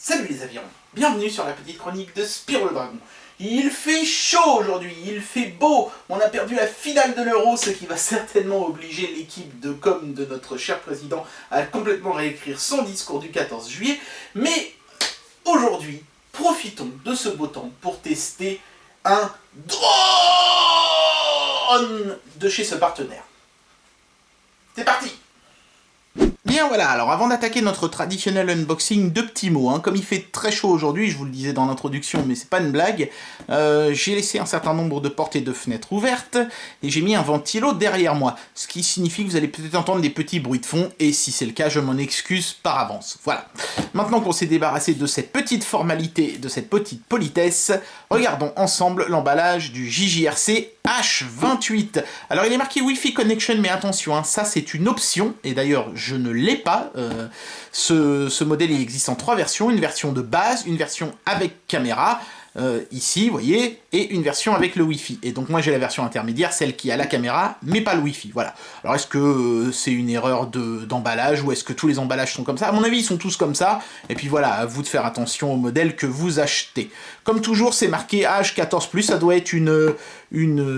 Salut les avirons, bienvenue sur la petite chronique de Spyro le Dragon. Il fait chaud aujourd'hui, il fait beau, on a perdu la finale de l'Euro, ce qui va certainement obliger l'équipe de com de notre cher président à complètement réécrire son discours du 14 juillet. Mais aujourd'hui, profitons de ce beau temps pour tester un drone de chez ce partenaire. C'est parti! Bien voilà, alors avant d'attaquer notre traditionnel unboxing, deux petits mots, hein. Comme il fait très chaud aujourd'hui, je vous le disais dans l'introduction, mais c'est pas une blague, j'ai laissé un certain nombre de portes et de fenêtres ouvertes, et j'ai mis un ventilo derrière moi, ce qui signifie que vous allez peut-être entendre des petits bruits de fond, et si c'est le cas, je m'en excuse par avance. Voilà. Maintenant qu'on s'est débarrassé de cette petite formalité, de cette petite politesse, regardons ensemble l'emballage du JJRC H28. Alors il est marqué Wi-Fi Connection, mais attention, hein, ça c'est une option, et d'ailleurs je ne l'ai pas. Ce modèle il existe en 3 versions, une version de base, une version avec caméra, ici, vous voyez, et une version avec le Wi-Fi. Et donc moi j'ai la version intermédiaire, celle qui a la caméra, mais pas le Wi-Fi, voilà. Alors est-ce que c'est une erreur d'emballage, ou est-ce que tous les emballages sont comme ça? À mon avis, ils sont tous comme ça, et puis voilà, à vous de faire attention au modèle que vous achetez. Comme toujours, c'est marqué H14+, ça doit être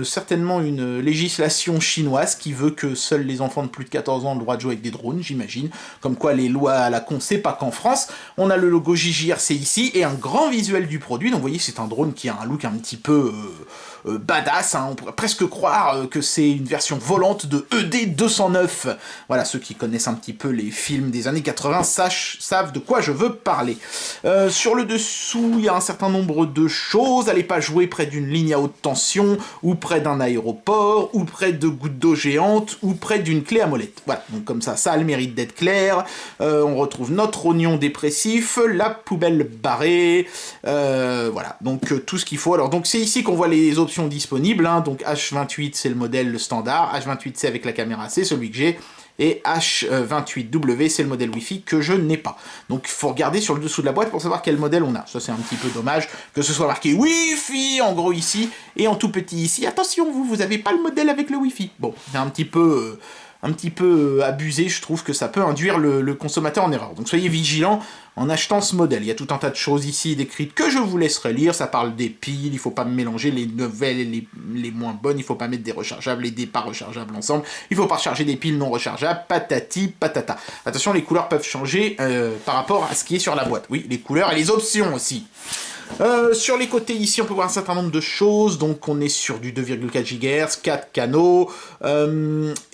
certainement une législation chinoise qui veut que seuls les enfants de plus de 14 ans ont le droit de jouer avec des drones, j'imagine. Comme quoi les lois à la con, c'est pas qu'en France. On a le logo JJRC ici, et un grand visuel du produit, donc vous voyez, c'est un drone qui a un look un petit peu badass, hein. On pourrait presque croire que c'est une version volante de ED209. Voilà, ceux qui connaissent un petit peu les films des années 80 savent de quoi je veux parler. Sur le dessous, il y a un certain nombre de choses. Allez pas jouer près d'une ligne à haute tension, ou près d'un aéroport, ou près de gouttes d'eau géantes, ou près d'une clé à molette. Voilà, donc comme ça a le mérite d'être clair. On retrouve notre oignon dépressif, la poubelle barrée, voilà, donc tout ce qu'il faut. Alors donc c'est ici qu'on voit les options disponibles, hein. Donc H28 c'est le modèle standard, H28C avec la caméra c'est celui que j'ai, et H28W c'est le modèle Wi-Fi que je n'ai pas. Donc il faut regarder sur le dessous de la boîte pour savoir quel modèle on a. Ça c'est un petit peu dommage que ce soit marqué Wi-Fi en gros ici, et en tout petit ici. Attention, vous avez pas le modèle avec le Wi-Fi. Bon, c'est un petit peu abusé, je trouve que ça peut induire le consommateur en erreur. Donc soyez vigilants en achetant ce modèle. Il y a tout un tas de choses ici décrites que je vous laisserai lire. Ça parle des piles, il faut pas mélanger les nouvelles et les moins bonnes, il faut pas mettre des rechargeables et des pas rechargeables ensemble, il faut pas recharger des piles non rechargeables, patati patata. Attention, les couleurs peuvent changer par rapport à ce qui est sur la boîte. Oui, les couleurs et les options aussi. Sur les côtés ici on peut voir un certain nombre de choses, donc on est sur du 2,4 GHz, 4 canaux,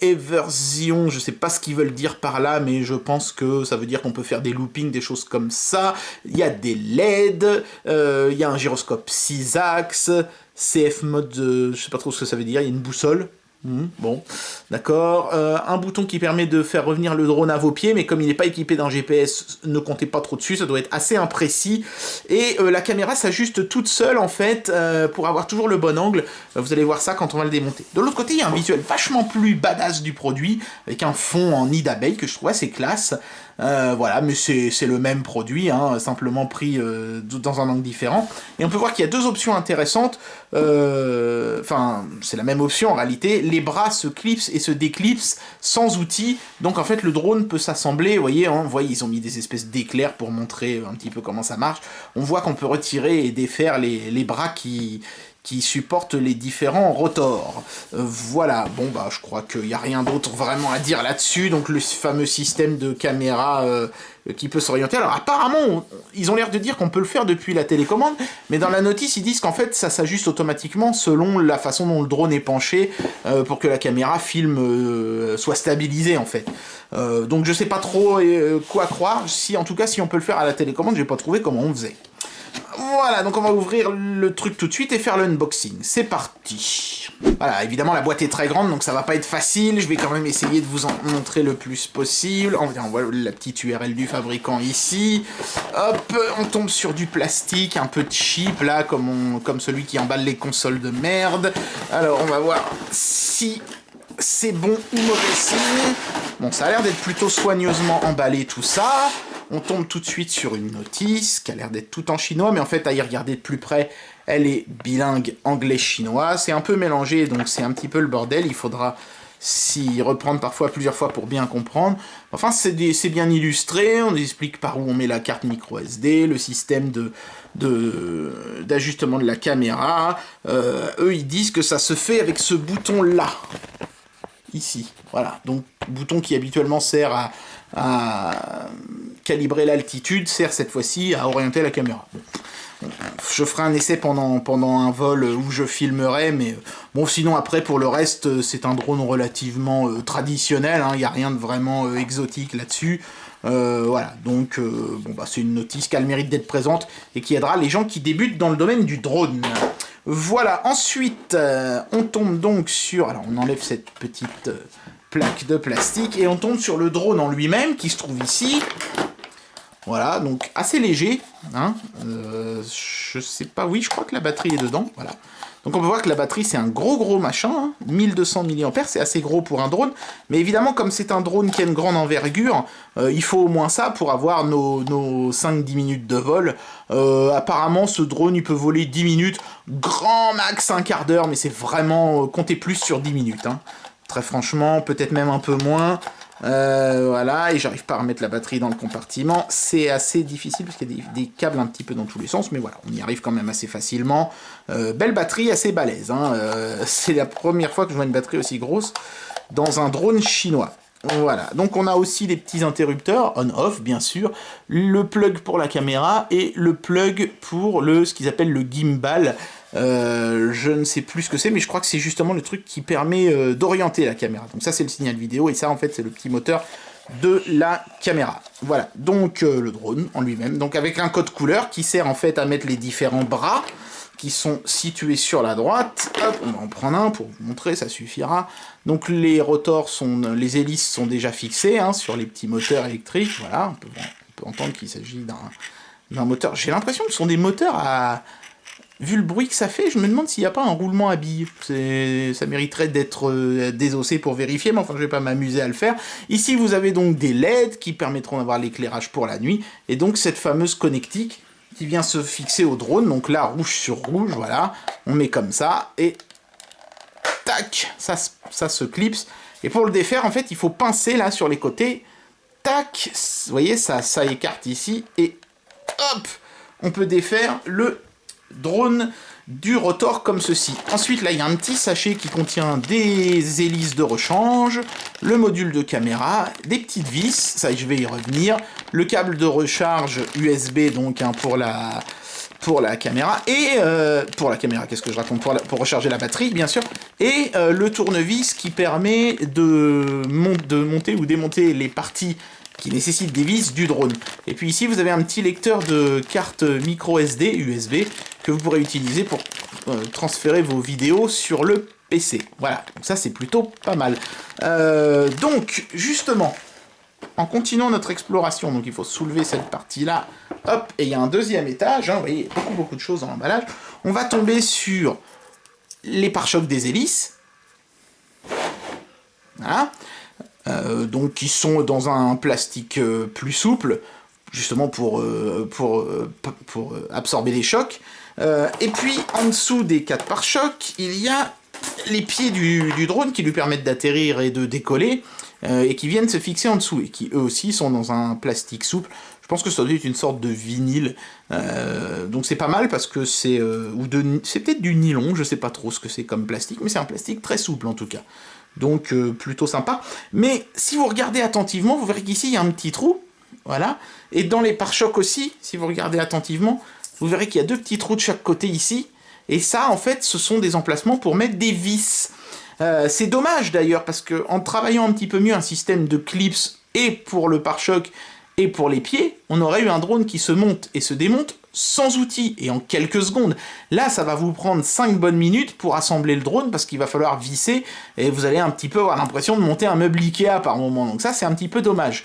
Eversion, je sais pas ce qu'ils veulent dire par là, mais je pense que ça veut dire qu'on peut faire des loopings, des choses comme ça. Il y a des LED, il y a un gyroscope 6 axes, CF mode, je sais pas trop ce que ça veut dire, il y a une boussole. Bon, d'accord. Un bouton qui permet de faire revenir le drone à vos pieds, mais comme il n'est pas équipé d'un GPS, ne comptez pas trop dessus, ça doit être assez imprécis. Et la caméra s'ajuste toute seule, en fait, pour avoir toujours le bon angle. Vous allez voir ça quand on va le démonter. De l'autre côté, il y a un visuel vachement plus badass du produit, avec un fond en nid d'abeille que je trouve assez classe. Voilà, mais c'est le même produit, hein, simplement pris dans un angle différent. Et on peut voir qu'il y a deux options intéressantes. Enfin, c'est la même option en réalité. Les bras se clipsent et se déclipsent sans outils. Donc en fait, le drone peut s'assembler. Vous voyez, ils ont mis des espèces d'éclairs pour montrer un petit peu comment ça marche. On voit qu'on peut retirer et défaire les bras qui supportent les différents rotors. Voilà, bon bah je crois qu'il n'y a rien d'autre vraiment à dire là-dessus, donc le fameux système de caméra qui peut s'orienter. Alors apparemment, ils ont l'air de dire qu'on peut le faire depuis la télécommande, mais dans la notice ils disent qu'en fait ça s'ajuste automatiquement selon la façon dont le drone est penché, pour que la caméra filme soit stabilisée en fait. Donc je sais pas trop quoi croire, en tout cas si on peut le faire à la télécommande, j'ai pas trouvé comment on faisait. Voilà, donc on va ouvrir le truc tout de suite et faire l'unboxing. C'est parti. Voilà, évidemment la boîte est très grande, donc ça va pas être facile. Je vais quand même essayer de vous en montrer le plus possible. On voit la petite URL du fabricant ici. Hop, on tombe sur du plastique un peu cheap, là, comme celui qui emballe les consoles de merde. Alors, on va voir si c'est bon ou mauvais signe. Bon, ça a l'air d'être plutôt soigneusement emballé, tout ça. On tombe tout de suite sur une notice qui a l'air d'être tout en chinois, mais en fait, à y regarder de plus près, elle est bilingue anglais-chinois. C'est un peu mélangé, donc c'est un petit peu le bordel. Il faudra s'y reprendre parfois plusieurs fois pour bien comprendre. Enfin, c'est bien illustré, on explique par où on met la carte micro SD, le système d'ajustement de la caméra. Eux, ils disent que ça se fait avec ce bouton-là, ici. Voilà, donc bouton qui habituellement sert à calibrer l'altitude, sert cette fois-ci à orienter la caméra. Bon. Je ferai un essai pendant un vol où je filmerai, mais bon, sinon après pour le reste c'est un drone relativement traditionnel, il n'y a rien de vraiment exotique là-dessus. Voilà, donc bon, bah, c'est une notice qui a le mérite d'être présente et qui aidera les gens qui débutent dans le domaine du drone. Voilà, ensuite on tombe donc sur... Alors on enlève cette petite plaque de plastique et on tombe sur le drone en lui-même qui se trouve ici. Voilà, donc assez léger, je sais pas, oui, je crois que la batterie est dedans, voilà. Donc on peut voir que la batterie c'est un gros machin, 1200 mAh, c'est assez gros pour un drone, mais évidemment comme c'est un drone qui a une grande envergure, il faut au moins ça pour avoir nos 5-10 minutes de vol. Apparemment ce drone il peut voler 10 minutes, grand max un quart d'heure, mais c'est vraiment, comptez plus sur 10 minutes, Très franchement, peut-être même un peu moins. Voilà, et j'arrive pas à remettre la batterie dans le compartiment, c'est assez difficile parce qu'il y a des câbles un petit peu dans tous les sens, mais voilà, on y arrive quand même assez facilement. Belle batterie, assez balèze, c'est la première fois que je vois une batterie aussi grosse dans un drone chinois. Voilà, donc on a aussi des petits interrupteurs, on-off bien sûr, le plug pour la caméra et le plug pour ce qu'ils appellent le gimbal. Je ne sais plus ce que c'est, mais je crois que c'est justement le truc qui permet d'orienter la caméra. Donc ça c'est le signal vidéo, et ça en fait c'est le petit moteur de la caméra. Voilà, donc le drone en lui-même, donc avec un code couleur qui sert en fait à mettre les différents bras qui sont situés sur la droite. Hop, on va en prendre un pour vous montrer, ça suffira. Donc les rotors les hélices sont déjà fixées sur les petits moteurs électriques. Voilà, on peut entendre qu'il s'agit d'un moteur. J'ai l'impression que ce sont des moteurs à... Vu le bruit que ça fait, je me demande s'il n'y a pas un roulement à billes. Ça mériterait d'être désossé pour vérifier, mais enfin je vais pas m'amuser à le faire. Ici vous avez donc des LED qui permettront d'avoir l'éclairage pour la nuit, et donc cette fameuse connectique qui vient se fixer au drone, donc là rouge sur rouge, voilà, on met comme ça, et tac, ça se clipse. Et pour le défaire, en fait, il faut pincer là sur les côtés, tac, vous voyez, ça écarte ici, et hop, on peut défaire le drone du rotor comme ceci. Ensuite, là, il y a un petit sachet qui contient des hélices de rechange, le module de caméra, des petites vis, ça je vais y revenir, le câble de recharge USB, donc pour la caméra, et pour la caméra, qu'est-ce que je raconte, pour recharger la batterie, bien sûr, et le tournevis qui permet de monter ou démonter les parties qui nécessite des vis du drone. Et puis ici, vous avez un petit lecteur de carte micro SD, USB, que vous pourrez utiliser pour transférer vos vidéos sur le PC. Voilà, donc ça c'est plutôt pas mal. Donc, justement, en continuant notre exploration, donc il faut soulever cette partie-là, hop, et il y a un deuxième étage, vous voyez, beaucoup de choses dans l'emballage. On va tomber sur les pare-chocs des hélices. Voilà. Donc qui sont dans un plastique plus souple, justement pour absorber les chocs. Et puis en dessous des 4 pare-chocs, il y a les pieds du drone qui lui permettent d'atterrir et de décoller, et qui viennent se fixer en dessous, et qui eux aussi sont dans un plastique souple. Je pense que ça doit être une sorte de vinyle, donc c'est pas mal parce que c'est peut-être du nylon, je sais pas trop ce que c'est comme plastique, mais c'est un plastique très souple en tout cas. Donc plutôt sympa. Mais si vous regardez attentivement, vous verrez qu'ici il y a un petit trou, voilà. Et dans les pare-chocs aussi, si vous regardez attentivement, vous verrez qu'il y a 2 petits trous de chaque côté ici. Et ça, en fait, ce sont des emplacements pour mettre des vis. C'est dommage d'ailleurs, parce que en travaillant un petit peu mieux un système de clips et pour le pare-choc et pour les pieds, on aurait eu un drone qui se monte et se démonte sans outils, et en quelques secondes. Là, ça va vous prendre 5 bonnes minutes pour assembler le drone, parce qu'il va falloir visser, et vous allez un petit peu avoir l'impression de monter un meuble Ikea par moment. Donc ça, c'est un petit peu dommage.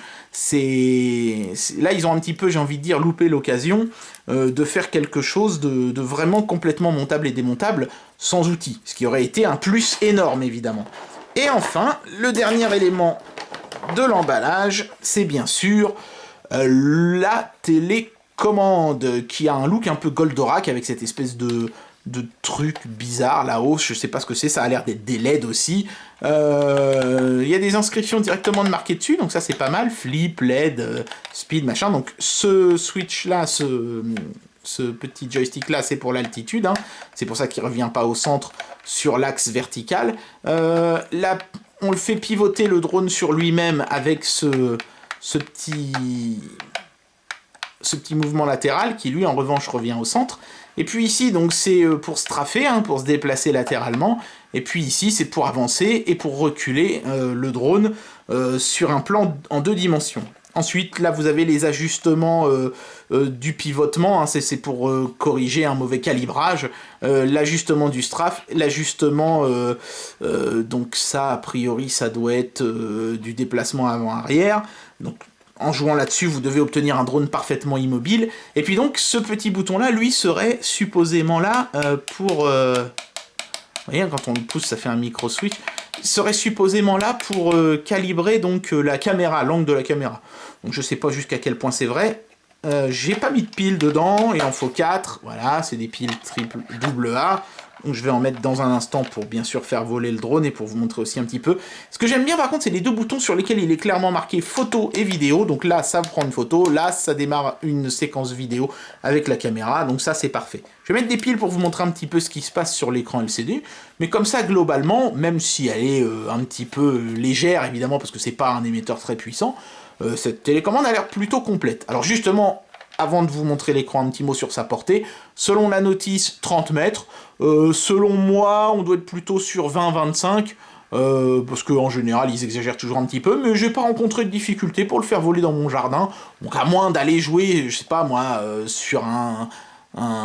Là, ils ont un petit peu, j'ai envie de dire, loupé l'occasion de faire quelque chose de vraiment complètement montable et démontable sans outils, ce qui aurait été un plus énorme, évidemment. Et enfin, le dernier élément de l'emballage, c'est bien sûr la télécommande, qui a un look un peu Goldorak avec cette espèce de de trucs bizarres là-haut. Je sais pas ce que c'est, ça a l'air d'être des LED aussi. Il y a des inscriptions directement de marquées dessus, donc ça c'est pas mal. Flip, LED, speed, machin. Donc ce switch-là, ce petit joystick-là, c'est pour l'altitude. Hein. C'est pour ça qu'il ne revient pas au centre sur l'axe vertical. Là, on le fait pivoter le drone sur lui-même avec ce petit mouvement latéral qui, lui, en revanche, revient au centre. Et puis ici, donc c'est pour strafer, hein, pour se déplacer latéralement. Et puis ici, c'est pour avancer et pour reculer le drone sur un plan en 2 dimensions. Ensuite, là, vous avez les ajustements du pivotement. Hein, c'est pour corriger un mauvais calibrage. L'ajustement du strafe, l'ajustement... donc ça, a priori, ça doit être du déplacement avant-arrière. Donc, en jouant là-dessus, vous devez obtenir un drone parfaitement immobile. Et puis donc, ce petit bouton-là, lui, serait supposément là pour... vous voyez, quand on le pousse, ça fait un micro-switch. Il serait supposément là pour calibrer donc la caméra, l'angle de la caméra. Donc je sais pas jusqu'à quel point c'est vrai. J'ai pas mis de piles dedans, il en faut 4. Voilà, c'est des piles triple AA. Donc je vais en mettre dans un instant pour bien sûr faire voler le drone et pour vous montrer aussi un petit peu. Ce que j'aime bien par contre, c'est les 2 boutons sur lesquels il est clairement marqué photo et vidéo. Donc là, ça prend une photo, là, ça démarre une séquence vidéo avec la caméra. Donc ça, c'est parfait. Je vais mettre des piles pour vous montrer un petit peu ce qui se passe sur l'écran LCD. Mais comme ça, globalement, même si elle est un petit peu légère, évidemment, parce que c'est pas un émetteur très puissant, cette télécommande a l'air plutôt complète. Alors justement, avant de vous montrer l'écran, un petit mot sur sa portée. Selon la notice, 30 mètres. Selon moi, on doit être plutôt sur 20-25. Parce qu'en général, ils exagèrent toujours un petit peu. Mais j'ai pas rencontré de difficulté pour le faire voler dans mon jardin. Donc à moins d'aller jouer, je sais pas moi, sur un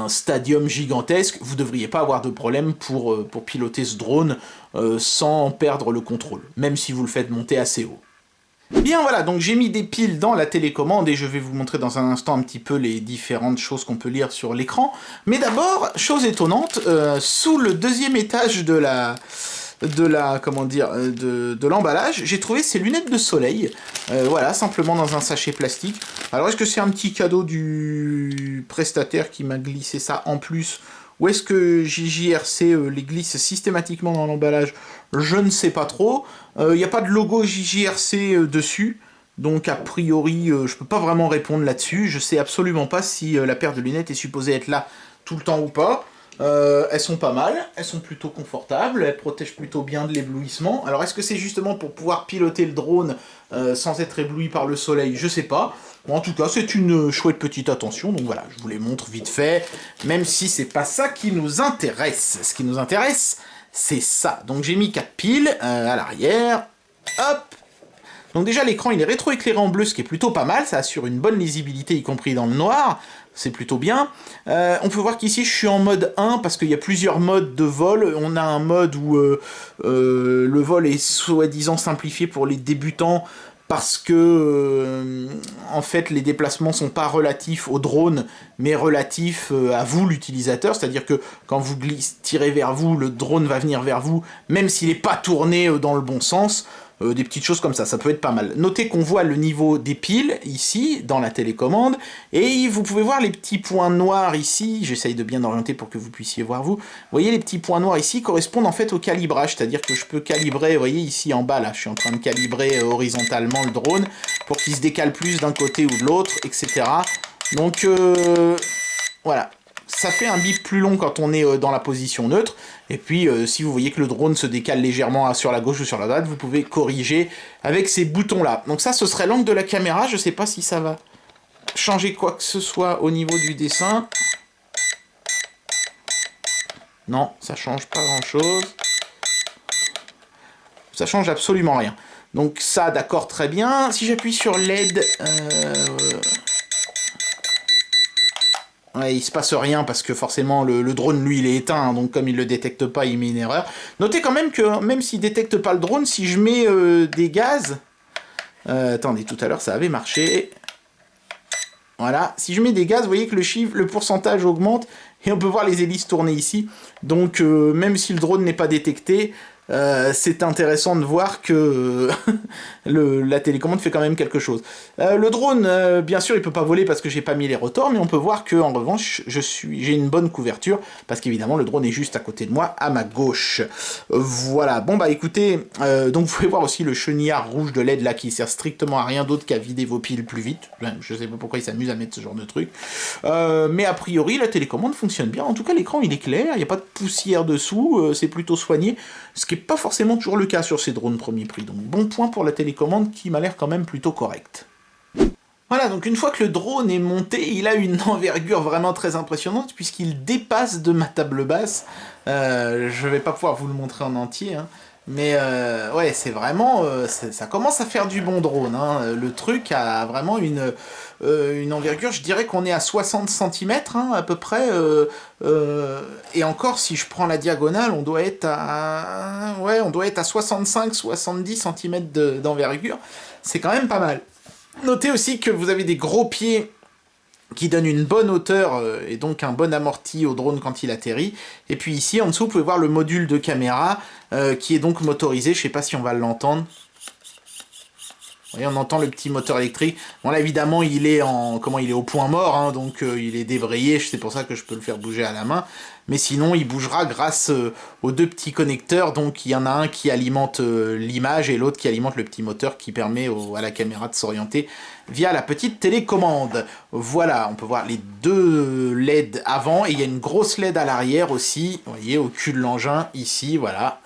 stadium gigantesque, vous devriez pas avoir de problème pour piloter ce drone sans perdre le contrôle. Même si vous le faites monter assez haut. Bien voilà, donc j'ai mis des piles dans la télécommande et je vais vous montrer dans un instant un petit peu les différentes choses qu'on peut lire sur l'écran. Mais d'abord, chose étonnante, sous le 2e étage de l'emballage, j'ai trouvé ces lunettes de soleil. Voilà, simplement dans un sachet plastique. Alors est-ce que c'est un petit cadeau du prestataire qui m'a glissé ça en plus ? Ou est-ce que JJRC les glisse systématiquement dans l'emballage? Je ne sais pas trop. Il n'y a pas de logo JJRC dessus. Donc a priori, je peux pas vraiment répondre là-dessus. Je sais absolument pas si la paire de lunettes est supposée être là tout le temps ou pas. Elles sont pas mal, elles sont plutôt confortables, elles protègent plutôt bien de l'éblouissement. Alors est-ce que c'est justement pour pouvoir piloter le drone sans être ébloui par le soleil? Je sais pas. Bon, en tout cas, c'est une chouette petite attention, donc voilà, je vous les montre vite fait, même si c'est pas ça qui nous intéresse. Ce qui nous intéresse, c'est ça. Donc j'ai mis 4 piles à l'arrière, hop. Donc déjà, l'écran, il est rétroéclairé en bleu, ce qui est plutôt pas mal, ça assure une bonne lisibilité, y compris dans le noir. C'est plutôt bien. On peut voir qu'ici, je suis en mode 1, parce qu'il y a plusieurs modes de vol. On a un mode où le vol est soi-disant simplifié pour les débutants, parce que, en fait, les déplacements sont pas relatifs au drone, mais relatifs à vous, l'utilisateur. C'est-à-dire que quand vous tirez vers vous, le drone va venir vers vous, même s'il n'est pas tourné dans le bon sens. Des petites choses comme ça peut être pas mal. Notez qu'on voit le niveau des piles, ici, dans la télécommande, et vous pouvez voir les petits points noirs ici, j'essaye de bien orienter pour que vous puissiez voir vous. Vous voyez, les petits points noirs ici correspondent en fait au calibrage, c'est-à-dire que je peux calibrer, vous voyez ici en bas, là, je suis en train de calibrer horizontalement le drone, pour qu'il se décale plus d'un côté ou de l'autre, etc. Donc, voilà. Ça fait un bip plus long quand on est dans la position neutre, et puis si vous voyez que le drone se décale légèrement sur la gauche ou sur la droite, vous pouvez corriger avec ces boutons-là. Donc ça, ce serait l'angle de la caméra, je sais pas si ça va changer quoi que ce soit au niveau du dessin. Non, ça change pas grand-chose. Ça change absolument rien. Donc ça, d'accord, très bien. Si j'appuie sur LED... ouais, il se passe rien parce que forcément le drone lui il est éteint, hein, donc comme il le détecte pas, il met une erreur. Notez quand même que même s'il détecte pas le drone, si je mets des gaz... attendez, tout à l'heure ça avait marché. Voilà, si je mets des gaz, vous voyez que le pourcentage augmente et on peut voir les hélices tourner ici. Donc même si le drone n'est pas détecté, c'est intéressant de voir que la télécommande fait quand même quelque chose. Le drone, bien sûr, il peut pas voler parce que j'ai pas mis les rotors, mais on peut voir que en revanche, j'ai une bonne couverture, parce qu'évidemment, le drone est juste à côté de moi, à ma gauche. Voilà, bon bah écoutez, donc vous pouvez voir aussi le chenillard rouge de LED là, qui sert strictement à rien d'autre qu'à vider vos piles plus vite. Je sais pas pourquoi ils s'amusent à mettre ce genre de truc. Mais a priori, la télécommande fonctionne bien. En tout cas, l'écran, il est clair, il n'y a pas de poussière dessous, c'est plutôt soigné, ce qui n'est pas forcément toujours le cas sur ces drones premier prix. Donc bon point pour la télécommande qui m'a l'air quand même plutôt correcte. Voilà, donc une fois que le drone est monté, il a une envergure vraiment très impressionnante puisqu'il dépasse de ma table basse. Je vais pas pouvoir vous le montrer en entier, hein, mais ouais, c'est vraiment... ça commence à faire du bon drone. Hein. Le truc a vraiment une envergure, je dirais qu'on est à 60 cm hein, à peu près. Et encore, si je prends la diagonale, on doit être à... Ouais, on doit être à 65-70 cm d'envergure. C'est quand même pas mal. Notez aussi que vous avez des gros pieds qui donnent une bonne hauteur et donc un bon amorti au drone quand il atterrit. Et puis ici, en dessous, vous pouvez voir le module de caméra qui est donc motorisé. Je ne sais pas si on va l'entendre. Vous voyez, on entend le petit moteur électrique. Bon là, évidemment, il est au point mort, hein, donc il est débrayé. C'est pour ça que je peux le faire bouger à la main. Mais sinon, il bougera grâce aux deux petits connecteurs. Donc, il y en a un qui alimente l'image et l'autre qui alimente le petit moteur qui permet à la caméra de s'orienter via la petite télécommande. Voilà, on peut voir les deux LED avant et il y a une grosse LED à l'arrière aussi. Vous voyez, au cul de l'engin, ici, voilà.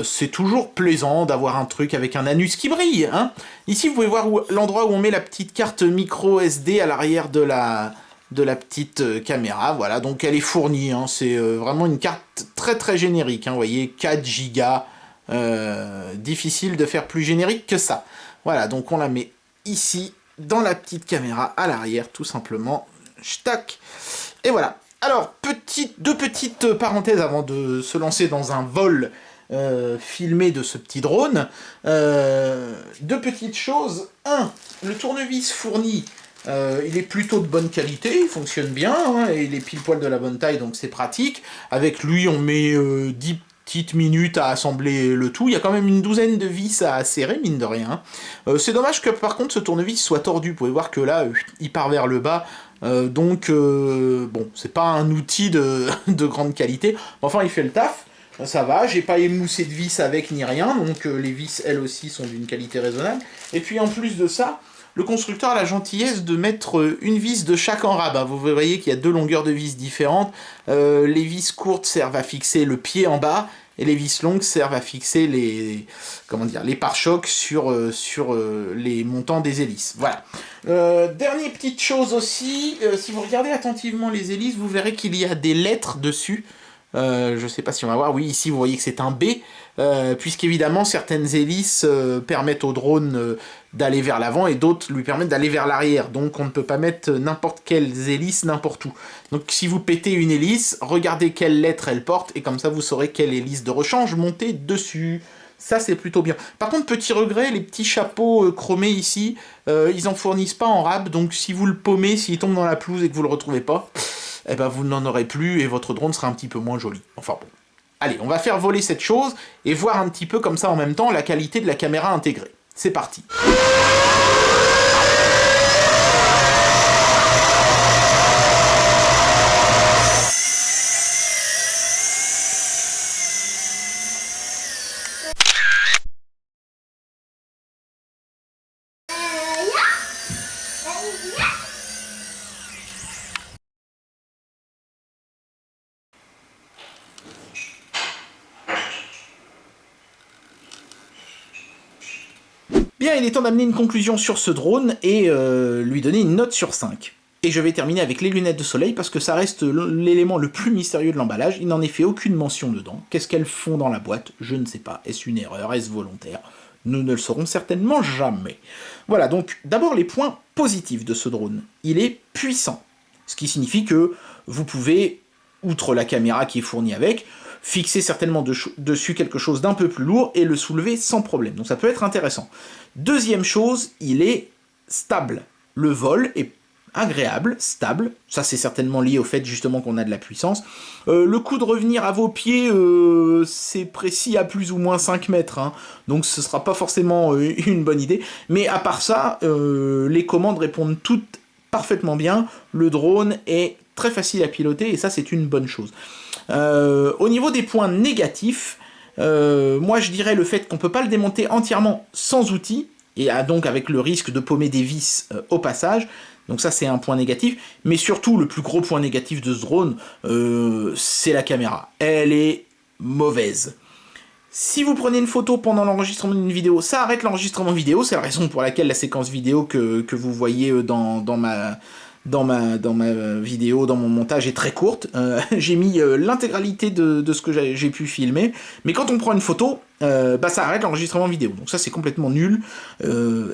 C'est toujours plaisant d'avoir un truc avec un anus qui brille. Hein. Ici, vous pouvez voir l'endroit où on met la petite carte micro SD à l'arrière de la petite caméra. Voilà, donc elle est fournie. Hein. C'est vraiment une carte très très générique. Hein. Vous voyez, 4 Go. Difficile de faire plus générique que ça. Voilà, donc on la met ici, dans la petite caméra à l'arrière, tout simplement. Tac. Et voilà. Alors, deux petites parenthèses avant de se lancer dans un vol filmé de ce petit drone. Deux petites choses. Un, le tournevis fourni, il est plutôt de bonne qualité, il fonctionne bien, hein, et il est pile poil de la bonne taille, donc c'est pratique. Avec lui, on met 10 petites minutes à assembler le tout. Il y a quand même une douzaine de vis à serrer, mine de rien. C'est dommage que par contre ce tournevis soit tordu. Vous pouvez voir que là, il part vers le bas. Donc, bon, c'est pas un outil de grande qualité. Enfin, il fait le taf. Ça va, j'ai pas émoussé de vis avec ni rien, donc les vis, elles aussi, sont d'une qualité raisonnable. Et puis en plus de ça, le constructeur a la gentillesse de mettre une vis de chaque en rab. Vous voyez qu'il y a deux longueurs de vis différentes. Les vis courtes servent à fixer le pied en bas, et les vis longues servent à fixer les pare-chocs sur les montants des hélices. Voilà. Dernière petite chose aussi, si vous regardez attentivement les hélices, vous verrez qu'il y a des lettres dessus. Je ne sais pas si on va voir, oui, ici vous voyez que c'est un B, puisqu'évidemment certaines hélices permettent au drone d'aller vers l'avant et d'autres lui permettent d'aller vers l'arrière, donc on ne peut pas mettre n'importe quelle hélice n'importe où. Donc si vous pétez une hélice, regardez quelle lettre elle porte, et comme ça vous saurez quelle hélice de rechange monter dessus. Ça c'est plutôt bien. Par contre, petit regret, les petits chapeaux chromés ici, ils en fournissent pas en rab, donc si vous le paumez, s'il tombe dans la pelouse et que vous le retrouvez pas, eh ben vous n'en aurez plus et votre drone sera un petit peu moins joli. Enfin bon. Allez, on va faire voler cette chose et voir un petit peu comme ça en même temps la qualité de la caméra intégrée. C'est parti. Bien, il est temps d'amener une conclusion sur ce drone et lui donner une note sur 5. Et je vais terminer avec les lunettes de soleil parce que ça reste l'élément le plus mystérieux de l'emballage. Il n'en est fait aucune mention dedans. Qu'est-ce qu'elles font dans la boîte? Je ne sais pas. Est-ce une erreur? Est-ce volontaire? Nous ne le saurons certainement jamais. Voilà, donc d'abord les points positifs de ce drone. Il est puissant. Ce qui signifie que vous pouvez, outre la caméra qui est fournie avec, fixer certainement dessus quelque chose d'un peu plus lourd et le soulever sans problème. Donc ça peut être intéressant. Deuxième chose, il est stable. Le vol est agréable, stable. Ça, c'est certainement lié au fait justement qu'on a de la puissance. Le coup de revenir à vos pieds, c'est précis à plus ou moins 5 mètres. Hein. Donc ce sera pas forcément une bonne idée. Mais à part ça, les commandes répondent toutes parfaitement bien. Le drone est très facile à piloter et ça, c'est une bonne chose. Au niveau des points négatifs, moi je dirais le fait qu'on peut pas le démonter entièrement sans outils, et donc avec le risque de paumer des vis au passage. Donc ça c'est un point négatif, mais surtout le plus gros point négatif de ce drone, c'est la caméra. Elle est mauvaise. Si vous prenez une photo pendant l'enregistrement d'une vidéo, ça arrête l'enregistrement vidéo, c'est la raison pour laquelle la séquence vidéo que vous voyez dans ma vidéo, dans mon montage est très courte. J'ai mis l'intégralité de ce que j'ai pu filmer, mais quand on prend une photo, ça arrête l'enregistrement vidéo. Donc ça c'est complètement nul.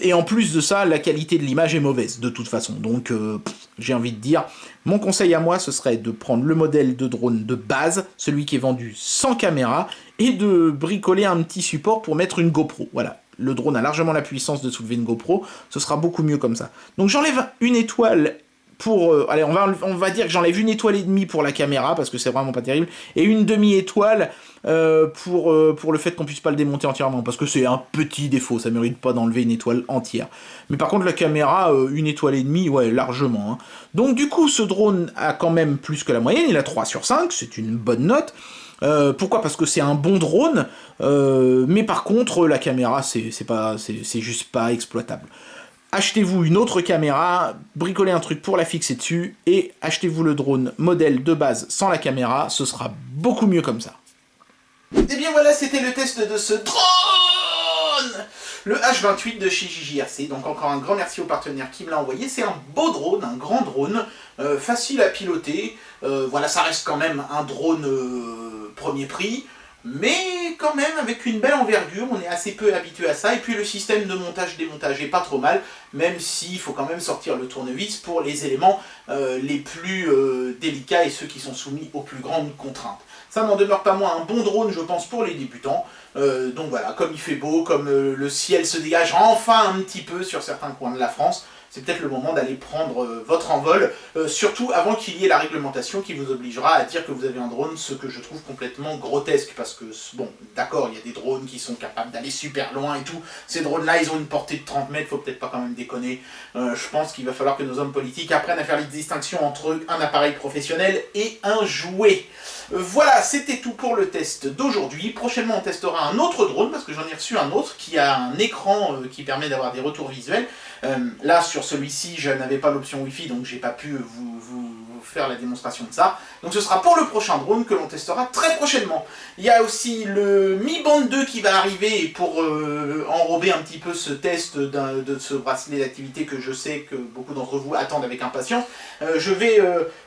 Et en plus de ça, la qualité de l'image est mauvaise de toute façon. Donc j'ai envie de dire, mon conseil à moi ce serait de prendre le modèle de drone de base, celui qui est vendu sans caméra, et de bricoler un petit support pour mettre une GoPro. Voilà. Le drone a largement la puissance de soulever une GoPro, ce sera beaucoup mieux comme ça. Donc j'enlève une étoile pour... allez, on va dire que j'enlève une étoile et demie pour la caméra, parce que c'est vraiment pas terrible, et une demi-étoile pour le fait qu'on puisse pas le démonter entièrement, parce que c'est un petit défaut, ça mérite pas d'enlever une étoile entière. Mais par contre, la caméra, une étoile et demie, ouais, largement. Hein. Donc du coup, ce drone a quand même plus que la moyenne, il a 3 sur 5, c'est une bonne note. Pourquoi? Parce que c'est un bon drone, mais par contre, la caméra, c'est juste pas exploitable. Achetez-vous une autre caméra, bricolez un truc pour la fixer dessus, et achetez-vous le drone modèle de base sans la caméra, ce sera beaucoup mieux comme ça. Et bien voilà, c'était le test de ce drone, le H28 de chez JJRC. Donc encore un grand merci au partenaire qui me l'a envoyé. C'est un beau drone, un grand drone, facile à piloter. Voilà, ça reste quand même un drone premier prix. Mais quand même avec une belle envergure, on est assez peu habitué à ça, et puis le système de montage-démontage est pas trop mal, même s'il faut quand même sortir le tournevis pour les éléments les plus délicats et ceux qui sont soumis aux plus grandes contraintes. Ça n'en demeure pas moins un bon drone, je pense, pour les débutants. Donc voilà, comme il fait beau, comme le ciel se dégage enfin un petit peu sur certains coins de la France, c'est peut-être le moment d'aller prendre votre envol, surtout avant qu'il y ait la réglementation qui vous obligera à dire que vous avez un drone, ce que je trouve complètement grotesque, parce que, bon, d'accord, il y a des drones qui sont capables d'aller super loin et tout, ces drones-là, ils ont une portée de 30 mètres, faut peut-être pas quand même déconner. Je pense qu'il va falloir que nos hommes politiques apprennent à faire les distinctions entre un appareil professionnel et un jouet. Voilà, c'était tout pour le test d'aujourd'hui. Prochainement, on testera un autre drone, parce que j'en ai reçu un autre qui a un écran qui permet d'avoir des retours visuels. Là, sur celui-ci, je n'avais pas l'option Wi-Fi, donc j'ai pas pu vous faire la démonstration de ça. Donc ce sera pour le prochain drone que l'on testera très prochainement. Il y a aussi le Mi Band 2 qui va arriver pour enrober un petit peu ce test de ce bracelet d'activité que je sais que beaucoup d'entre vous attendent avec impatience. Je vais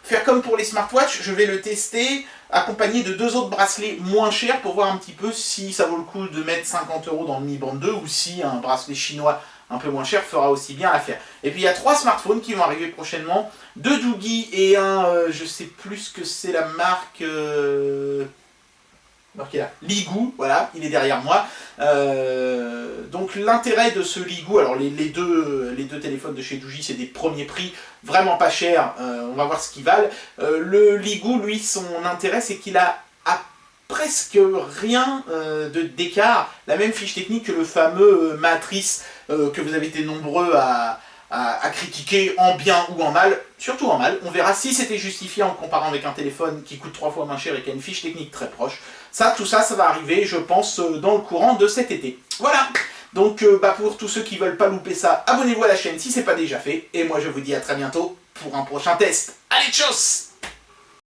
faire comme pour les smartwatches, je vais le tester accompagné de 2 autres bracelets moins chers pour voir un petit peu si ça vaut le coup de mettre 50 € dans le Mi Band 2 ou si un bracelet chinois un peu moins cher fera aussi bien l'affaire. Et puis il y a 3 smartphones qui vont arriver prochainement, 2 Doogie et un, je sais plus ce que c'est la marque, marqué là, Ligoo, voilà, il est derrière moi. Donc l'intérêt de ce Ligoo, alors les deux téléphones de chez Doogie, c'est des premiers prix, vraiment pas chers, on va voir ce qu'ils valent. Le Ligoo, lui, son intérêt, c'est qu'il a presque rien d'écart, la même fiche technique que le fameux Matrice que vous avez été nombreux à critiquer en bien ou en mal, surtout en mal. On verra si c'était justifié en comparant avec un téléphone qui coûte 3 fois moins cher et qui a une fiche technique très proche. Ça, tout ça, ça va arriver, je pense, dans le courant de cet été. Voilà. Donc, pour tous ceux qui veulent pas louper ça, abonnez-vous à la chaîne si c'est pas déjà fait. Et moi, je vous dis à très bientôt pour un prochain test. Allez, tchuss!